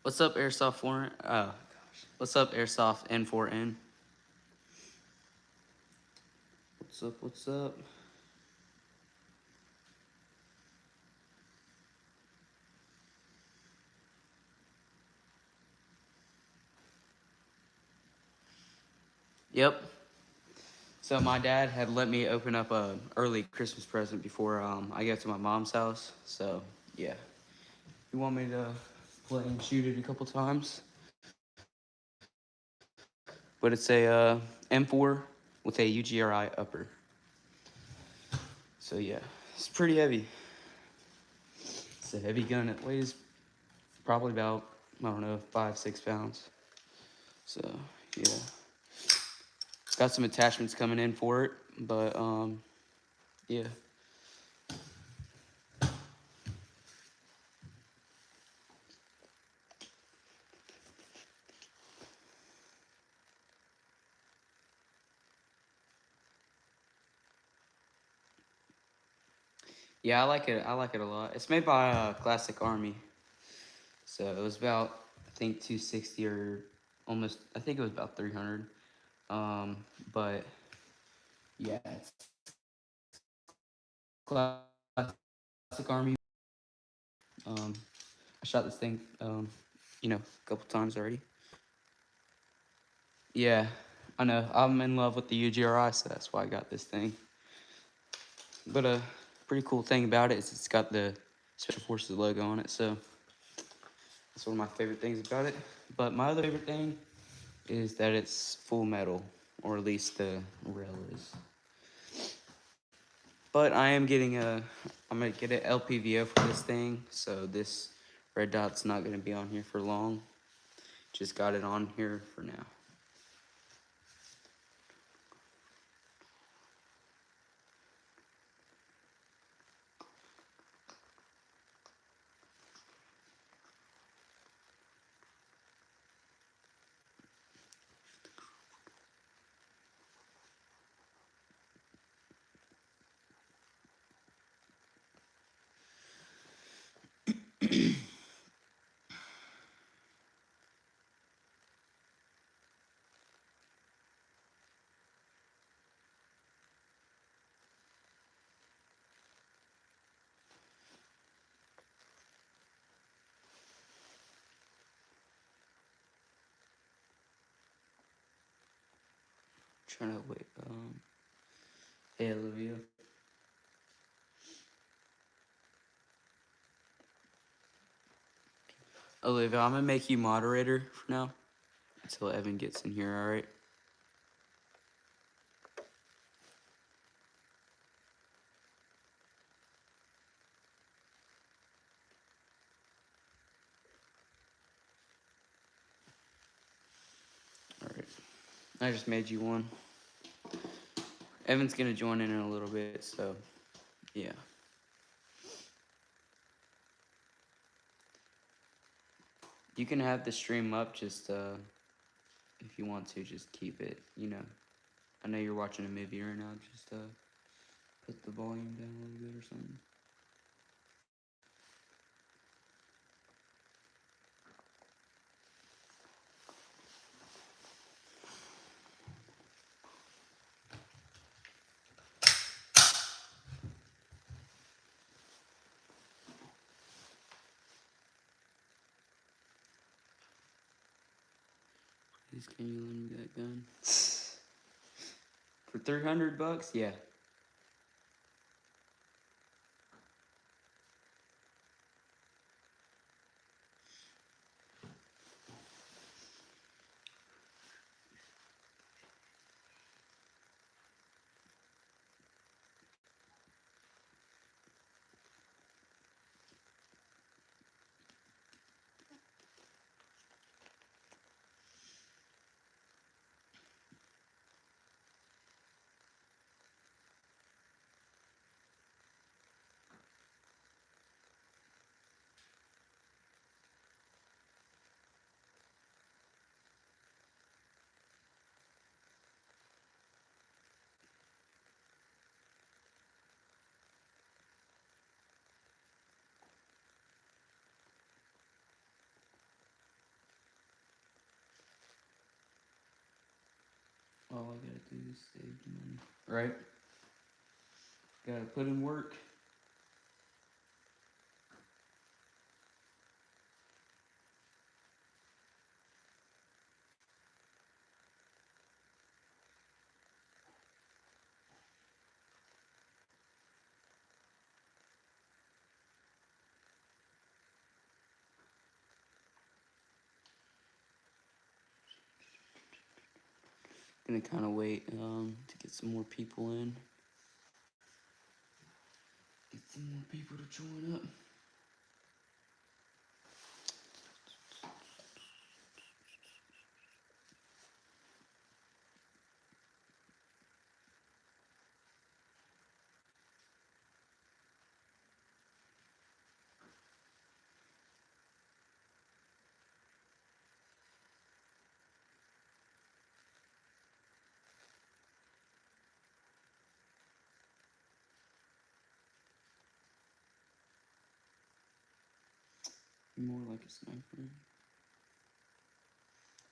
What's up, Airsoft 4? What's up, Airsoft N4N? What's up? What's up? Yep. So my dad had let me open up a early Christmas present before I get to my mom's house. So yeah, you want me to play and shoot it a couple times? But it's a M4 with a UGRI upper. So yeah, it's pretty heavy. It's a heavy gun. It weighs probably about, I don't know, 5-6 pounds. So yeah, got some attachments coming in for it, but yeah. Yeah, I like it. I like it a lot. It's made by Classic Army, so it was about, I think, 260 or almost. I think it was about 300. But yeah, it's Classic Army. Um, I shot this thing, a couple times already. Yeah, I know. I'm in love with the UGRI, so that's why I got this thing. But pretty cool thing about it is it's got the Special Forces logo on it, so that's one of my favorite things about it. But my other favorite thing is that it's full metal, or at least the rail is. But I'm gonna get an LPVO for this thing, so this red dot's not gonna be on here for long. Just got it on here for now. Trying to wait. Hey, Olivia. Olivia, I'm gonna make you moderator for now until Evan gets in here. All right. All right. I just made you one. Evan's gonna join in a little bit, so yeah. You can have the stream up, just if you want to, just keep it. I know you're watching a movie right now. Just put the volume down a little bit or something. Please, can you lend me that gun? For $300? Yeah. All I gotta do is save the money. Right? Gotta put in work. Gonna kind of wait to get some more people in. Get some more people to join up. More like a sniper.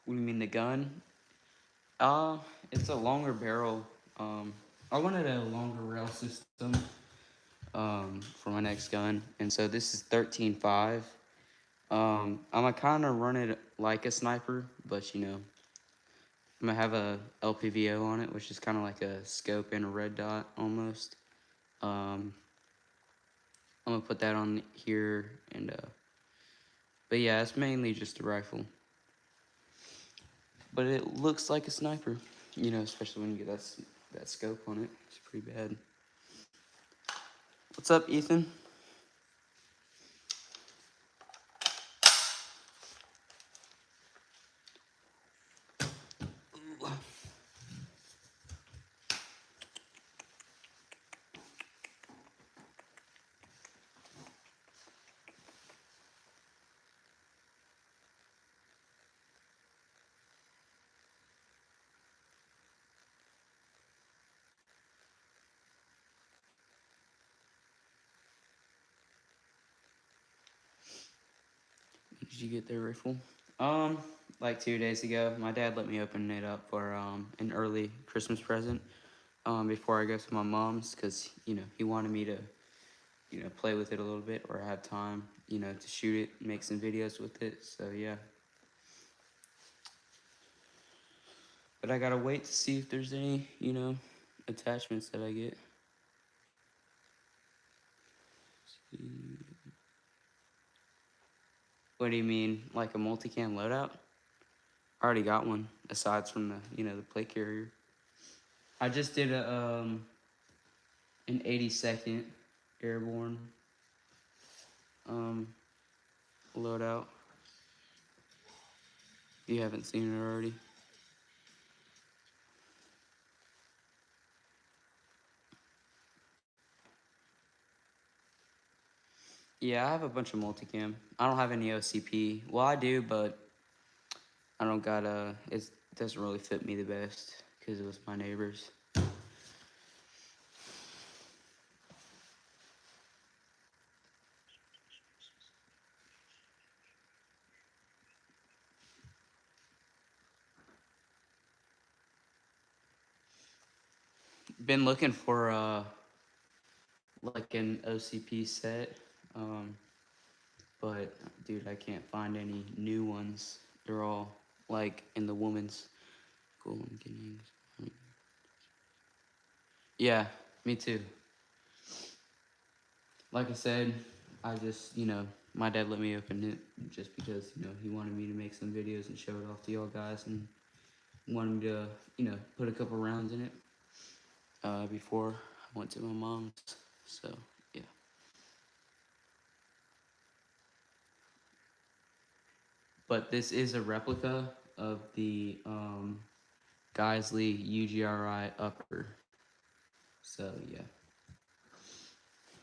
What do you mean the gun? It's a longer barrel. I wanted a longer rail system for my next gun, and so this is 13.5. I'm gonna kind of run it like a sniper, but you know, I'm gonna have a LPVO on it, which is kind of like a scope and a red dot almost. I'm gonna put that on here, and but yeah, it's mainly just a rifle. But it looks like a sniper, you know, especially when you get that scope on it. It's pretty bad. What's up, Ethan? Did you get their rifle? Um, like 2 days ago, my dad let me open it up for an early Christmas present. Before I go to my mom's, cause you know he wanted me to, you know, play with it a little bit or have time, you know, to shoot it, make some videos with it. So yeah. But I gotta wait to see if there's any, you know, attachments that I get. What do you mean, like a multicam loadout? I already got one, aside from the, you know, the plate carrier. I just did an 82nd airborne um loadout. You haven't seen it already. Yeah, I have a bunch of multicam. I don't have any OCP. Well, I do, but I don't got it doesn't really fit me the best because it was my neighbor's. Been looking for like an OCP set, um, but dude, I can't find any new ones. They're all like in the woman's. Cool, I'm getting. Yeah, me too. Like I said, I just, you know, my dad let me open it just because, you know, he wanted me to make some videos and show it off to y'all guys and wanted me to, you know, put a couple rounds in it before I went to my mom's. So, yeah. But this is a replica of the Geisley UGRI upper. So, yeah.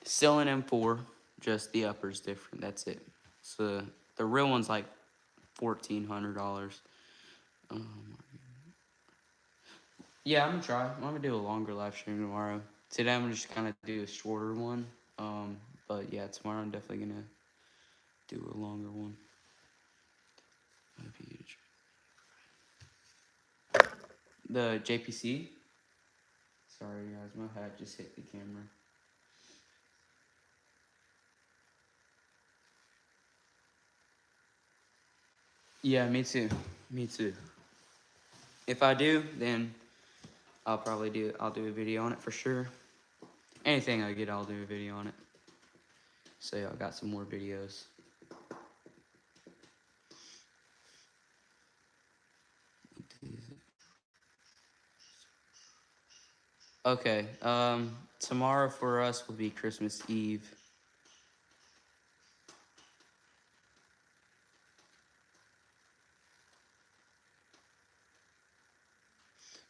Still an M4, just the upper's different. That's it. So, the real one's like $1,400. Um, Yeah, I'm gonna try. I'm gonna do a longer live stream tomorrow. Today I'm just kind of do a shorter one. But yeah, tomorrow I'm definitely gonna do a longer one. Might be huge. The JPC. Sorry guys, my hat just hit the camera. Yeah, me too. Me too. If I do, then I'll do a video on it for sure. Anything I get, I'll do a video on it. So y'all got some more videos. Okay, tomorrow for us will be Christmas Eve.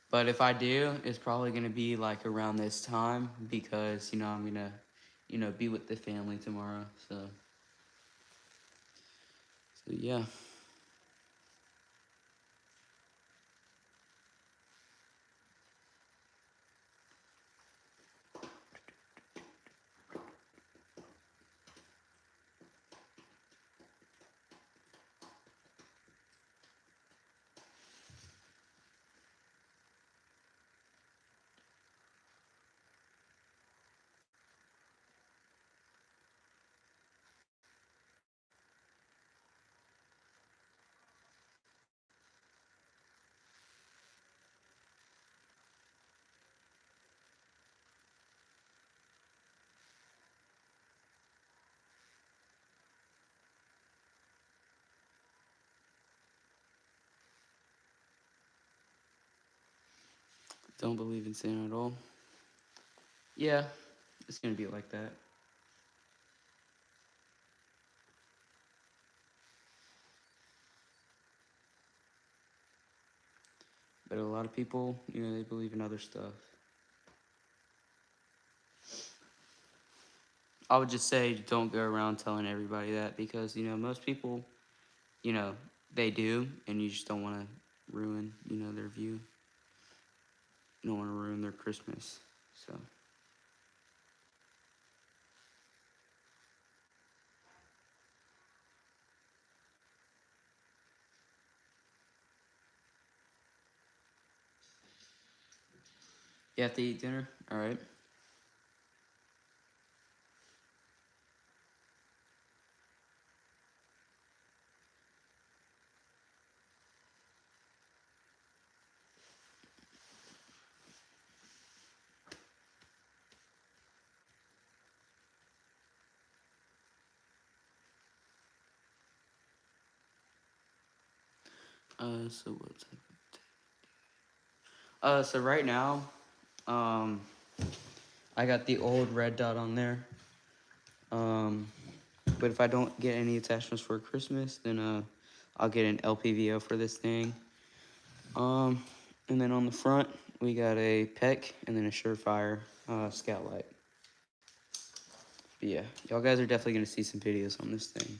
But if I do, it's probably gonna be like around this time because I'm gonna, be with the family tomorrow. So yeah. Don't believe in Santa at all. Yeah, it's gonna be like that. But a lot of people, they believe in other stuff. I would just say don't go around telling everybody that because, most people, you know, they do, and you just don't want to ruin, their view. You don't want to ruin their Christmas. So, you have to eat dinner? All right. So what type so right now, um, I got the old red dot on there. But if I don't get any attachments for Christmas, then I'll get an LPVO for this thing. And then on the front, we got a PEC and then a Surefire scout light. But yeah, y'all guys are definitely gonna see some videos on this thing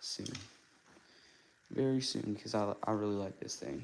soon, very soon, because I really like this thing.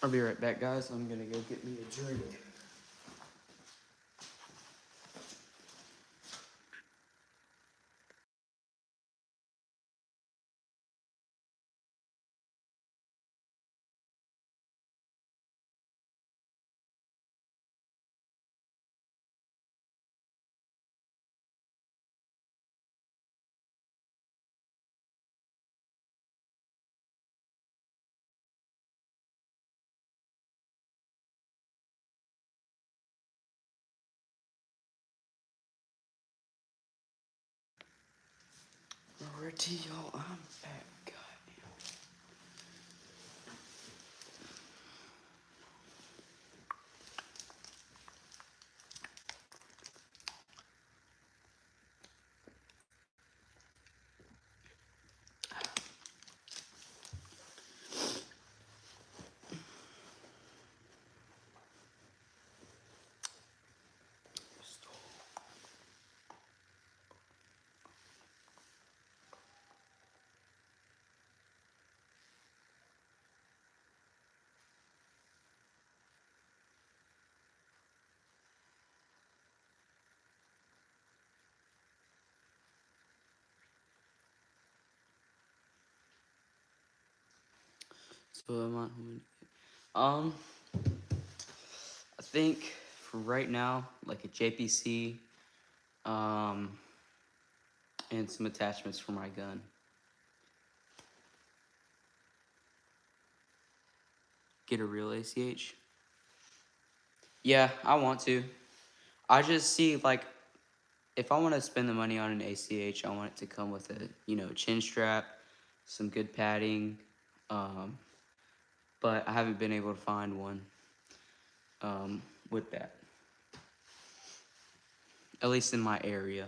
I'll be right back, guys. I'm gonna go get me a drink. Alrighty, y'all, I'm back. Goddamn. So um, I think for right now, like a JPC, um, and some attachments for my gun. Get a real ACH. Yeah, I want to. I just see like if I want to spend the money on an ACH, I want it to come with a chin strap, some good padding, um, but I haven't been able to find one with that, at least in my area.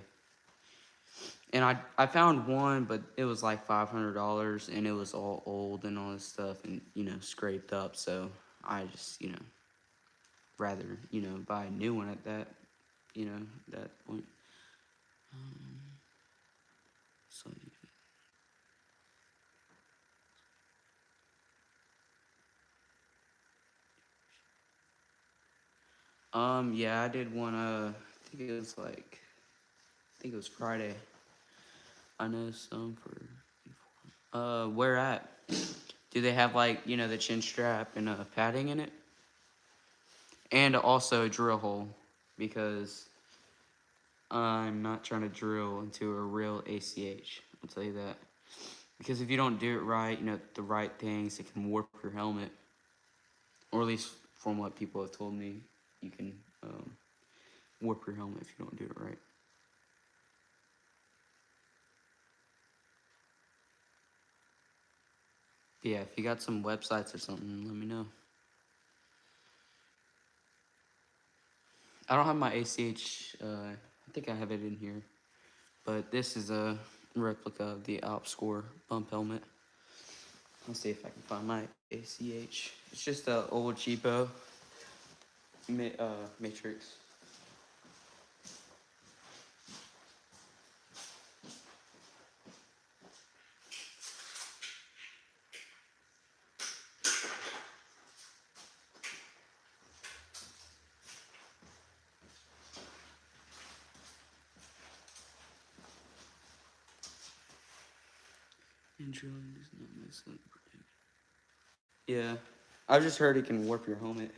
And I found one, but it was like $500, and it was all old and all this stuff, and scraped up. So I just rather buy a new one at that that point. So yeah, I did one. I think it was like I think it was Friday. I know some for where at? Do they have like the chin strap and padding in it, and also a drill hole because I'm not trying to drill into a real ACH. I'll tell you that. Because if you don't do it right, the right things, it can warp your helmet. Or at least from what people have told me, you can warp your helmet if you don't do it right. Yeah, if you got some websites or something, let me know. I don't have my ACH, I think I have it in here. But this is a replica of the OpScore bump helmet. Let's see if I can find my ACH. It's just a old cheapo Matrix. And drilling does not mess up. Yeah, I've just heard it can warp your helmet.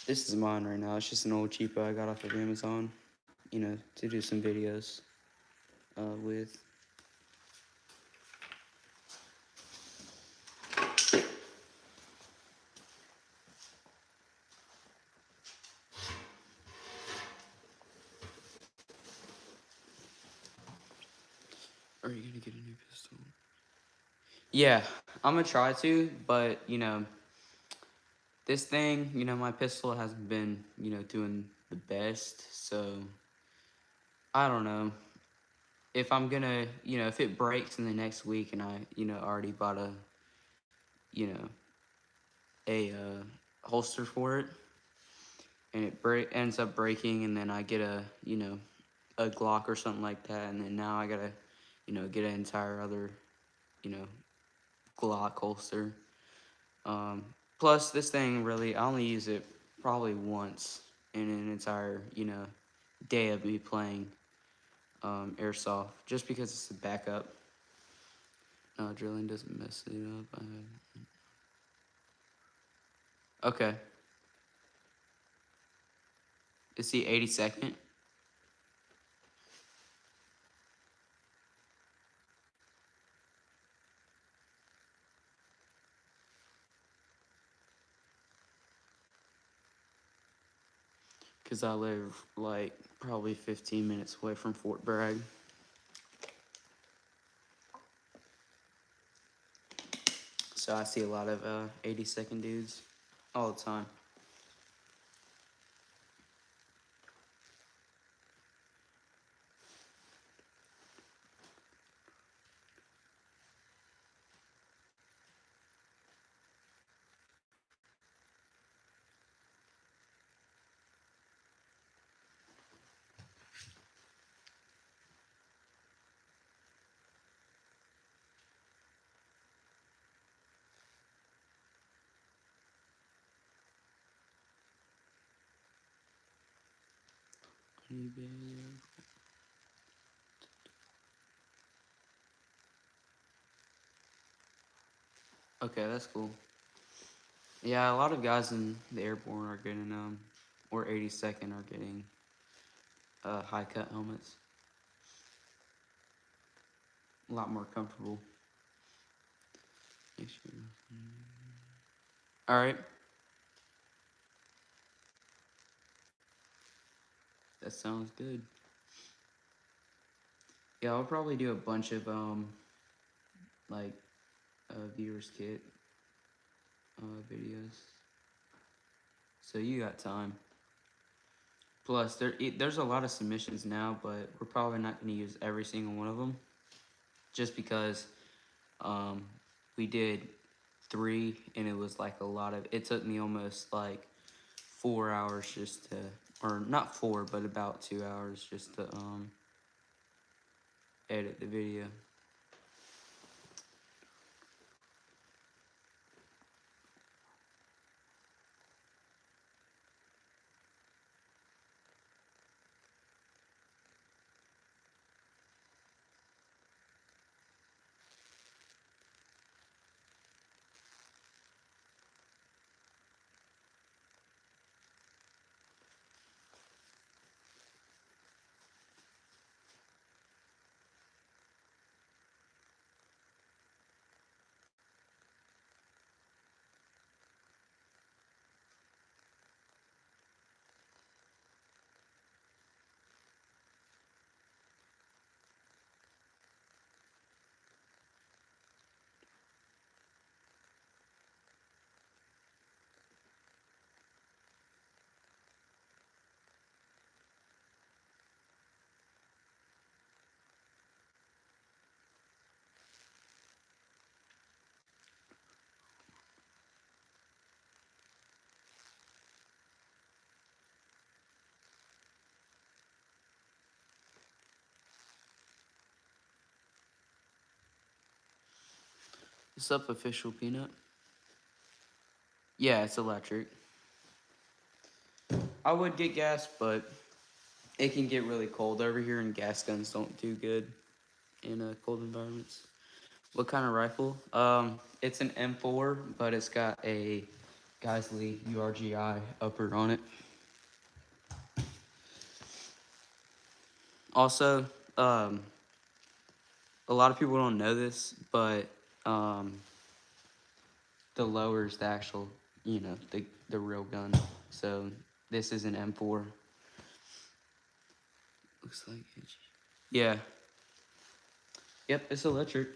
This is mine right now. It's just an old cheapo I got off of Amazon, to do some videos with. Are you gonna get a new pistol? Yeah, I'm gonna try to, but this thing, my pistol hasn't been, doing the best, so I don't know. If I'm gonna, if it breaks in the next week and I, already bought a, you know, a holster for it, and it ends up breaking, and then I get a, a Glock or something like that, and then now I gotta, get an entire other, you know, Glock holster. Plus, this thing really, I only use it probably once in an entire, day of me playing airsoft, just because it's a backup. No, drilling doesn't mess it up. Okay. It's the 82nd. Because I live like probably 15 minutes away from Fort Bragg. So I see a lot of 80-second dudes all the time. Okay, that's cool. Yeah, a lot of guys in the airborne are getting or 82nd are getting high cut helmets. A lot more comfortable. All right. That sounds good. Yeah, I'll probably do a bunch of like viewers kit videos. So you got time. Plus, there's a lot of submissions now, but we're probably not going to use every single one of them, just because um, we did 3, and it was like a lot of. It took me almost like 4 hours just to, or not 4, but about 2 hours just to edit the video. What's up, Official Peanut? Yeah, it's electric. I would get gas, but it can get really cold over here, and gas guns don't do good in cold environments. What kind of rifle? It's an M4, but it's got a Geisley URGI upper on it. Also, a lot of people don't know this, but the lower is the actual, the real gun. So this is an M4. Looks like it. Yeah. Yep, it's electric.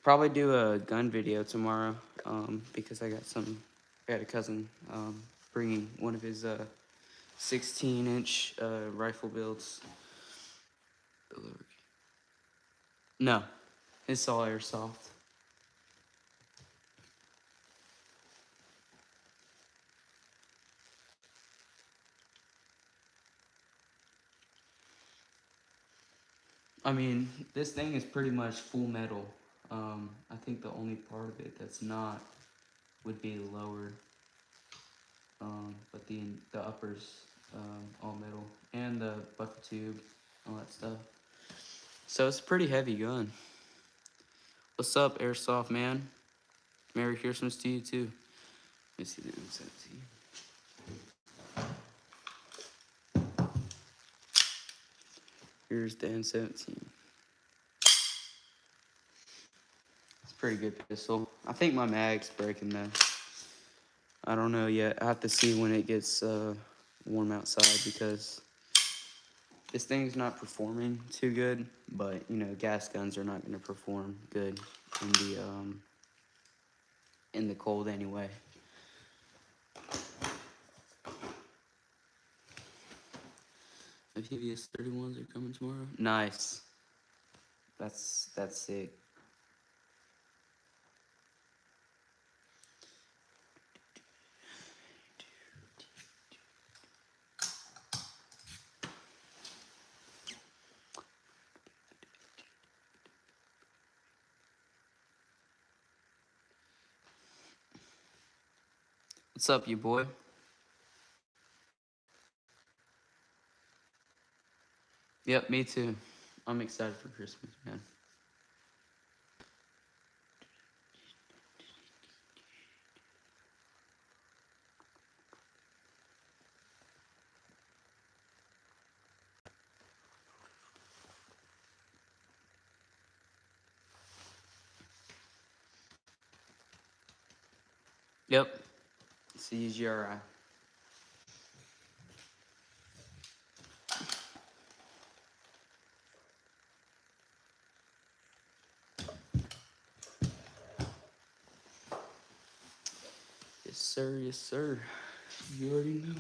Probably do a gun video tomorrow, because I got a cousin bringing one of his 16-inch rifle builds. No, it's all airsoft. I mean, this thing is pretty much full metal. I think the only part of it that's not would be the lower, but the uppers all metal, and the buffer tube, all that stuff. So it's a pretty heavy gun. What's up, Airsoft man? Merry Christmas to you too. Let me see the M17. Here's the M17. It's a pretty good pistol. I think my mag's breaking though. I don't know yet. I have to see when it gets warm outside because this thing's not performing too good. But you know, gas guns are not going to perform good in the cold anyway. The PVS 31s are coming tomorrow. Nice. That's sick. What's up, you boy? Yep, me too. I'm excited for Christmas, man. Yep. CGRI. Yes, sir. Yes, sir. You already know.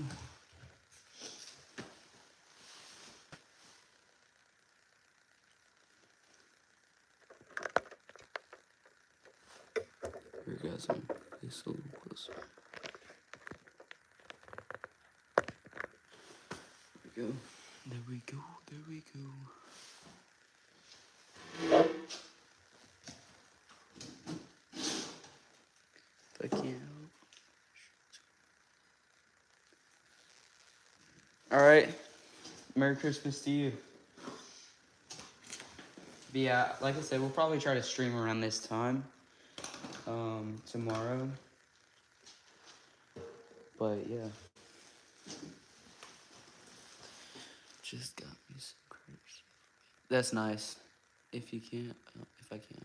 Here, guys, I'm this a little closer. There we go. There we go. There we go. If I can't help. All right. Merry Christmas to you. But yeah, like I said, we'll probably try to stream around this time tomorrow. But yeah. Just got me some crepes. That's nice. If you can't, if I can't.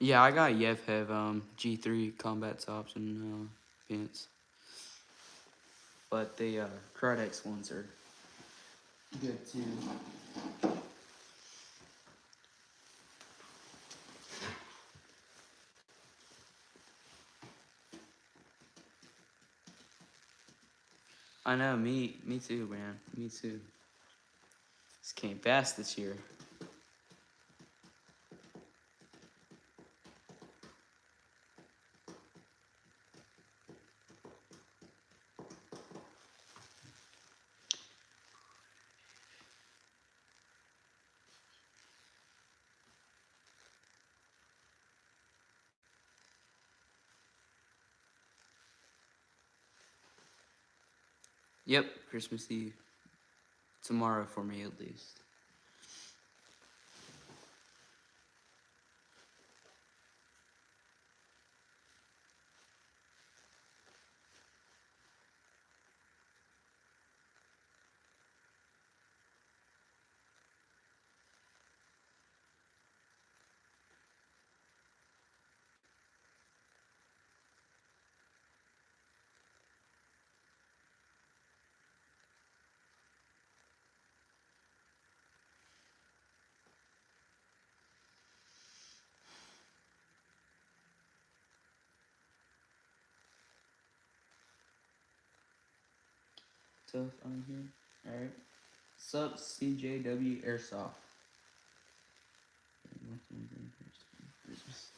Yeah, I got Yevhev G3 combat tops and pants. But the Krydex ones are good too. I know, me too, man. Me too. This came fast this year. Yep, Christmas Eve. Tomorrow for me, at least. Stuff on here. Alright. Sup, CJW Airsoft.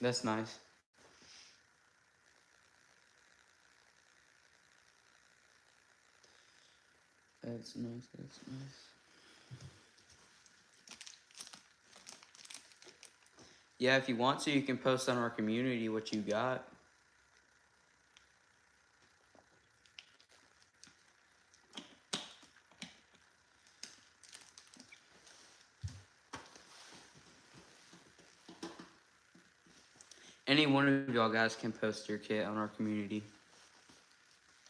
That's nice. That's nice. That's nice. Yeah, if you want to, you can post on our community what you got. Any one of y'all guys can post your kit on our community.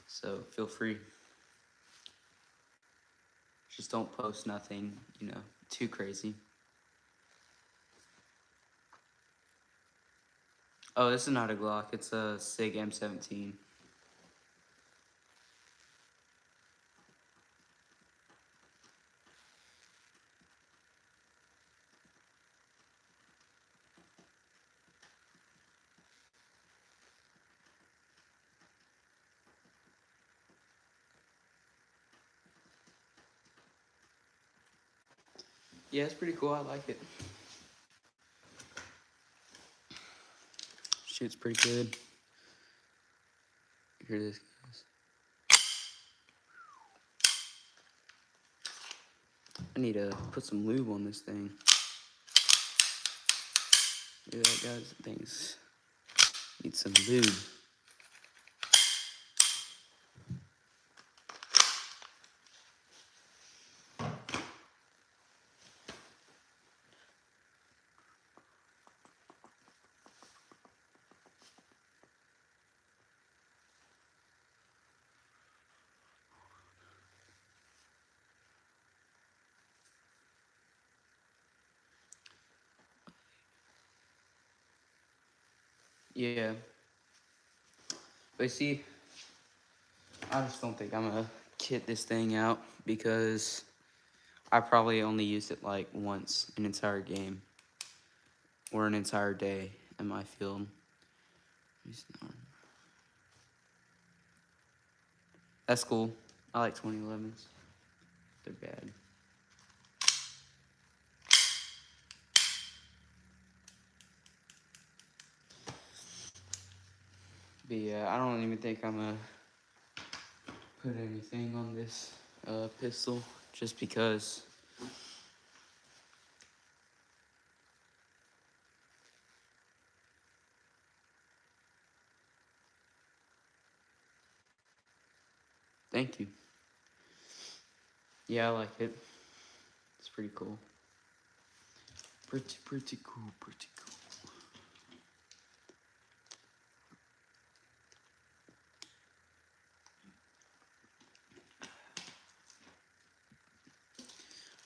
So feel free. Just don't post nothing, you know, too crazy. Oh, this is not a Glock. It's a SIG M17. Yeah, it's pretty cool. I like it. Shoots pretty good. Hear this, guys. I need to put some lube on this thing. Look at that, guys. Things need some lube. Yeah. But see, I just don't think I'm gonna kit this thing out because I probably only used it like once an entire game or an entire day in my field. That's cool. I like 2011s. They're bad. But yeah, I don't even think I'm gonna put anything on this pistol just because. Thank you. Yeah, I like it. It's pretty cool. Pretty cool, pretty cool.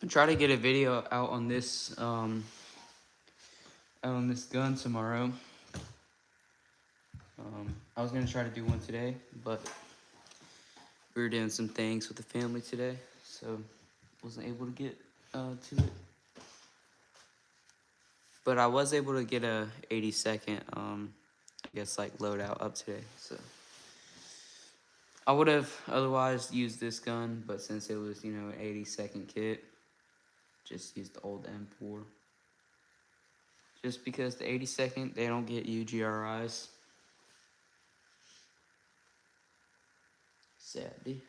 I'll try to get a video out on this gun tomorrow. I was gonna try to do one today, but we were doing some things with the family today, so wasn't able to get to it. But I was able to get a 82nd, I guess like loadout up today. So I would have otherwise used this gun, but since it was, you know, an 82nd kit, just used the old M4. Just because the 82nd, they don't get UGRIs. Sadly.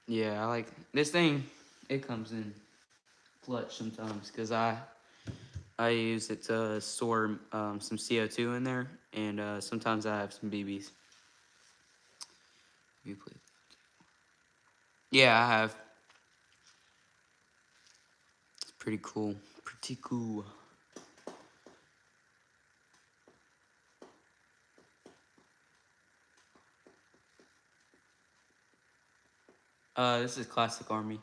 Yeah, I like this thing. It comes in clutch sometimes because I use it to store some CO2 in there, and sometimes I have some BBs. You play? Yeah, I have. It's pretty cool. Pretty cool. This is Classic Army.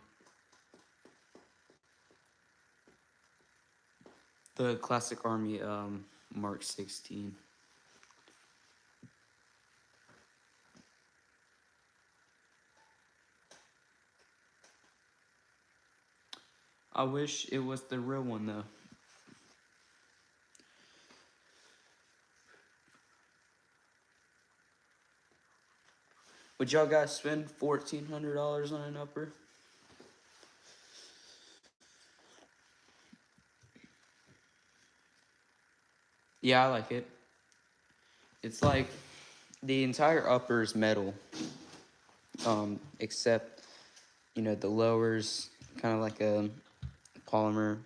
The Classic Army Mark 16. I wish it was the real one though. Would y'all guys spend $1,400 on an upper? Yeah, I like it. It's like the entire upper is metal, except, you know, the lowers kind of like a polymer.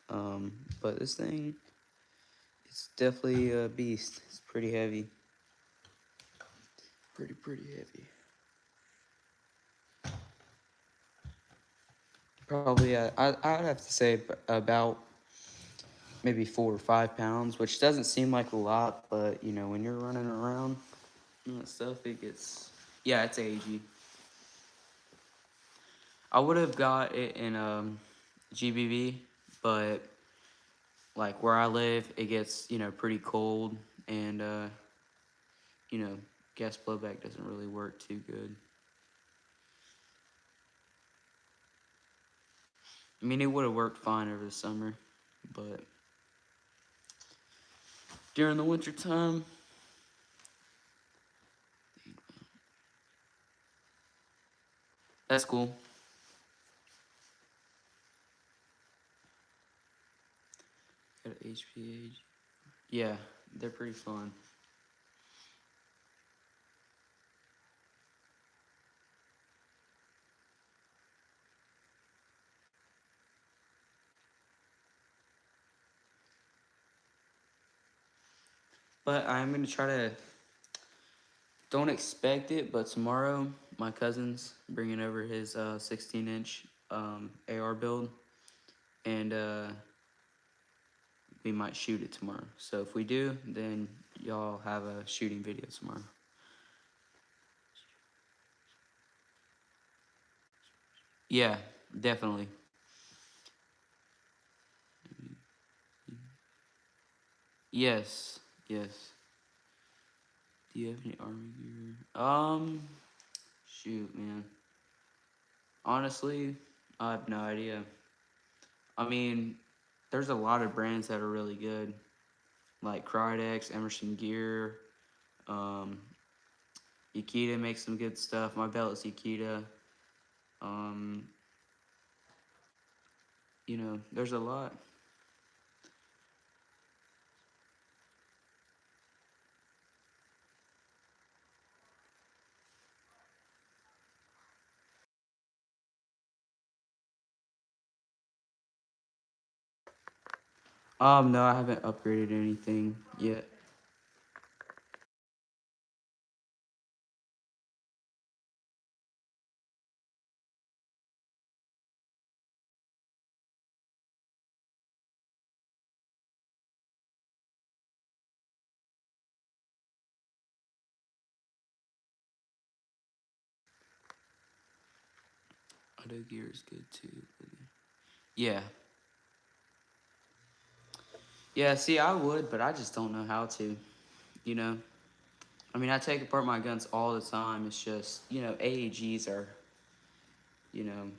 But this thing, it's definitely a beast. It's pretty heavy. Pretty heavy. Probably, I'd have to say about maybe 4 or 5 pounds, which doesn't seem like a lot, but you know, when you're running around and that stuff, it gets, yeah, it's AG. I would have got it in GBB, but like where I live, it gets pretty cold, and gas blowback doesn't really work too good. I mean, it would have worked fine over the summer, but during the winter time, that's cool. Got an HPA. Yeah, they're pretty fun. But I'm gonna try to. Don't expect it, but tomorrow my cousin's bringing over his 16-inch AR build, and we might shoot it tomorrow. So if we do, then y'all have a shooting video tomorrow. Yeah, definitely. Yes, yes. Do you have any army gear? Shoot, man. Honestly, I have no idea. I mean, there's a lot of brands that are really good, like Crydex, Emerson Gear, um, Yakita makes some good stuff. My belt is Yakita. Um, there's a lot. No, I haven't upgraded anything yet. Auto gear is good too. Yeah. Yeah, see, I would, but I just don't know how to, you know? I mean, I take apart my guns all the time. It's just, AAGs are, you know,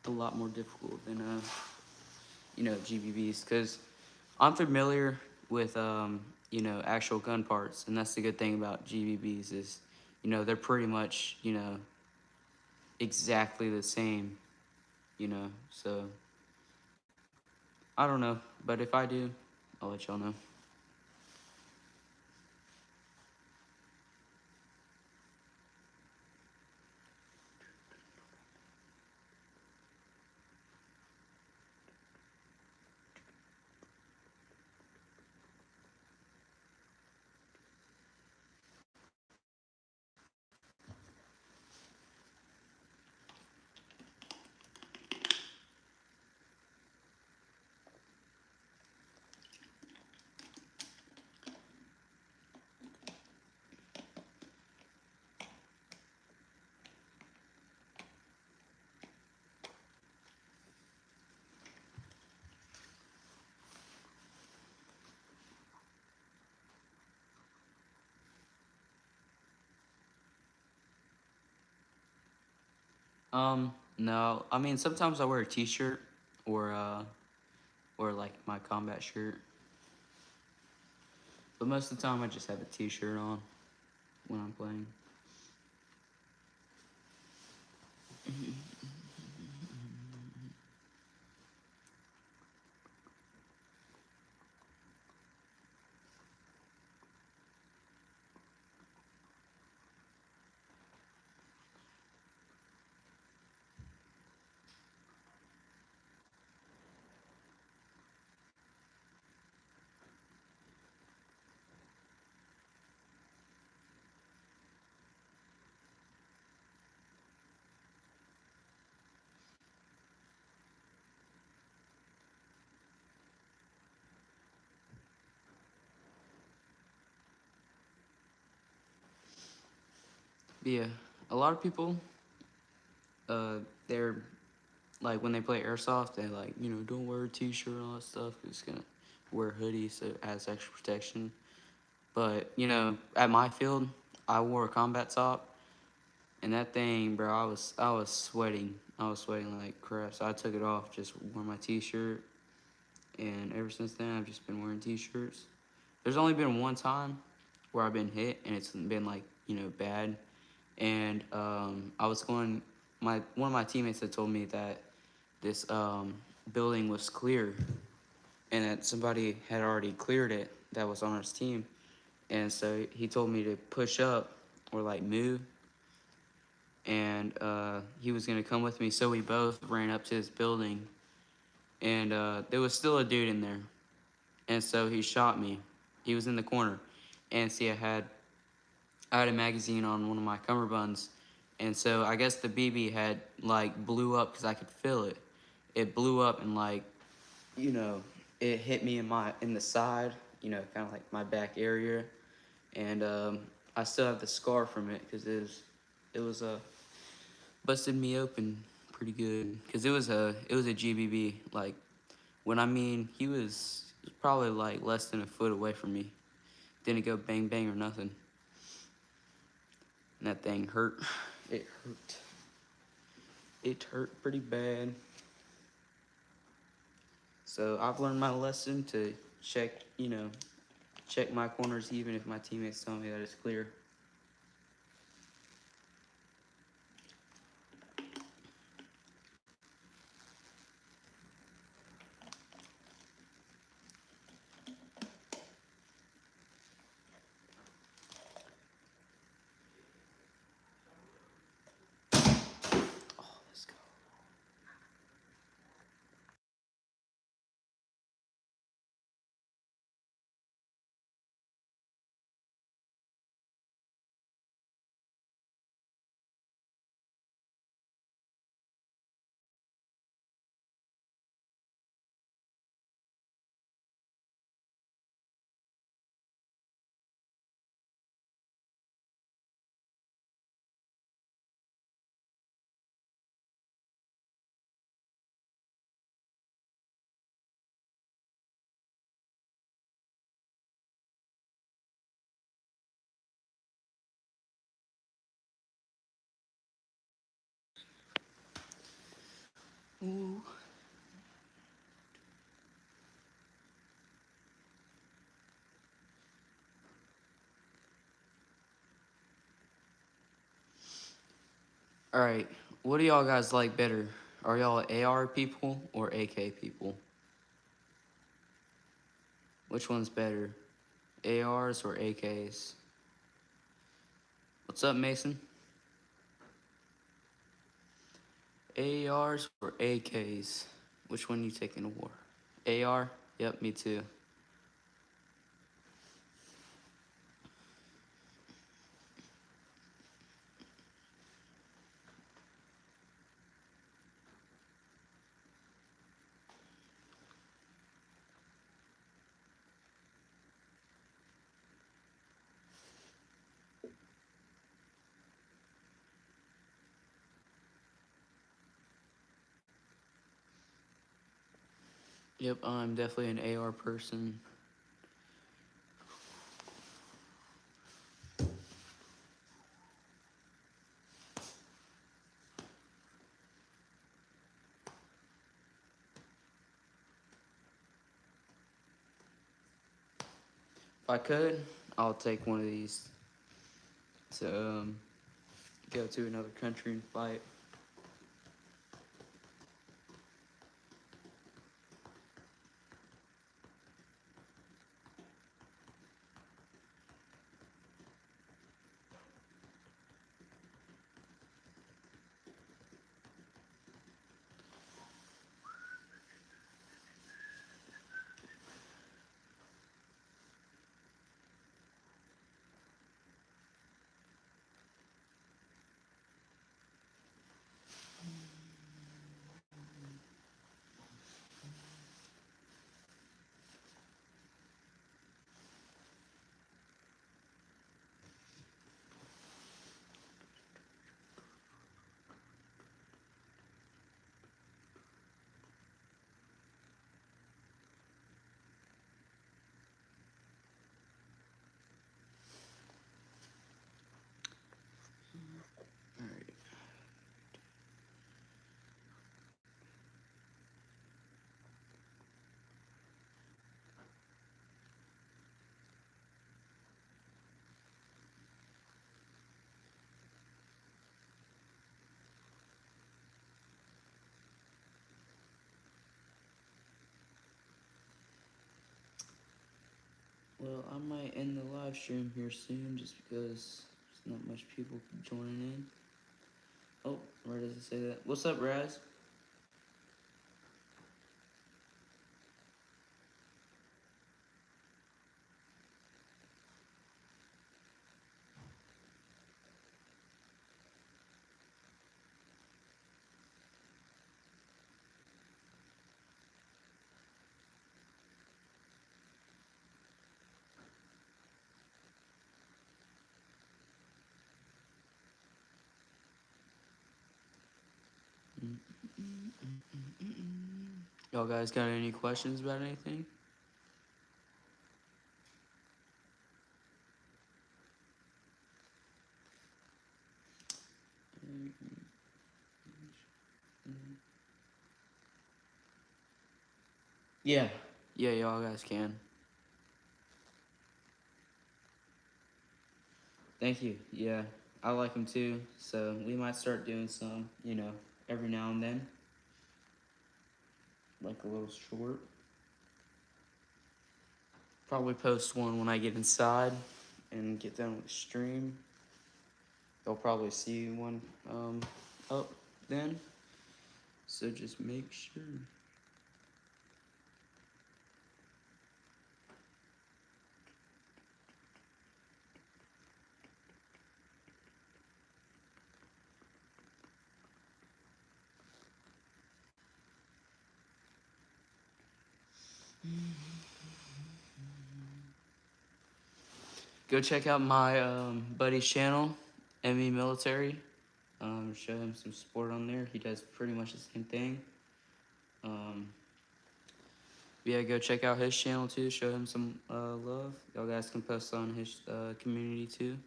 a lot more difficult than, GBBs. Because I'm familiar with, actual gun parts. And that's the good thing about GBBs is, they're pretty much, exactly the same, So, I don't know. But if I do, I'll let y'all know. No. I mean, sometimes I wear a t-shirt or like my combat shirt. But most of the time I just have a t-shirt on when I'm playing. But yeah, a lot of people they're like when they play airsoft, they like don't wear a t-shirt and all that stuff. It's gonna wear a hoodie so it has extra protection. But at my field, I wore a combat top, and that thing, bro, I was sweating. I was sweating like crap. So I took it off, just wore my t-shirt, and ever since then I've just been wearing t-shirts. There's only been one time where I've been hit, and it's been like bad. And I was going. One of my teammates had told me that this building was clear, and that somebody had already cleared it that was on his team. And so he told me to push up or like move, and he was gonna come with me. So we both ran up to this building, and there was still a dude in there, and so he shot me. He was in the corner, and see, I had a magazine on one of my cummerbunds, and so I guess the BB had like blew up because I could feel it. It blew up and like you know it hit me in the side, kind of like my back area, and I still have the scar from it because it was busted me open pretty good because it was a GBB. Like when I mean he was probably like less than a foot away from me. Didn't go bang bang or nothing. And that thing hurt. It hurt. It hurt pretty bad. So I've learned my lesson to check my corners even if my teammates tell me that it's clear. Oh, let's go. Ooh. All right. What do y'all guys like better? Are y'all AR people or AK people? Which one's better? ARs or AKs? What's up, Mason? ARs or AKs? Which one you taking to war? AR? Yep, me too. Yep, I'm definitely an AR person. If I could, I'll take one of these to go to another country and fight. Well, I might end the live stream here soon just because there's not much people joining in. Oh, where does it say that? What's up, Raz? Y'all guys got any questions about anything? Yeah. Yeah, y'all guys can. Thank you. Yeah, I like them too. So we might start doing some, every now and then. Like a little short. Probably post one when I get inside and get done with the stream. They'll probably see one up then. So just make sure. Go check out my buddy's channel, ME Military. Show him some support on there. He does pretty much the same thing. Yeah, go check out his channel too. Show him some love. Y'all guys can post on his community too.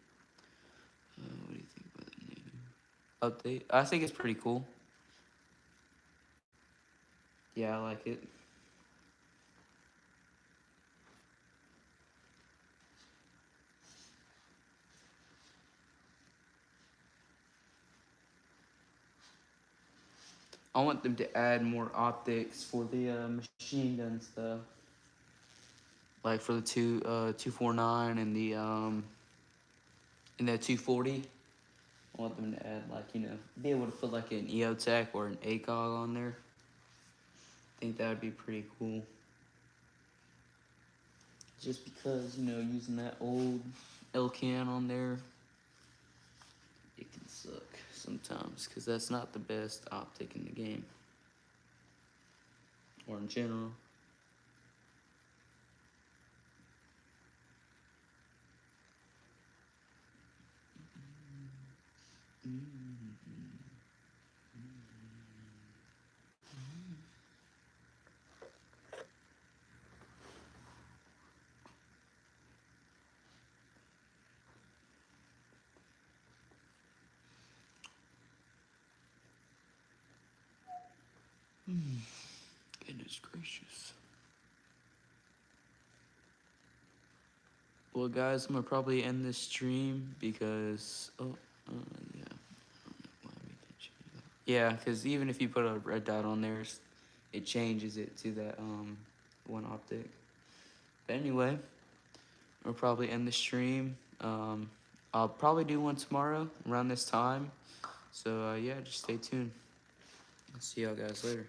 What do you think about the new update? I think it's pretty cool. Yeah, I like it. I want them to add more optics for the machine gun stuff. Like for the 249 and the 240. I want them to add be able to put like an EOTech or an ACOG on there. I think that would be pretty cool. Just because, using that old Elcan on there, it can suck sometimes because that's not the best optic in the game. Or in general. Goodness gracious. Well, guys, I'm gonna probably end this stream because yeah. Yeah, because even if you put a red dot on there, it changes it to that one optic. But anyway, we'll probably end the stream. I'll probably do one tomorrow around this time. So yeah, just stay tuned. I'll see y'all guys later.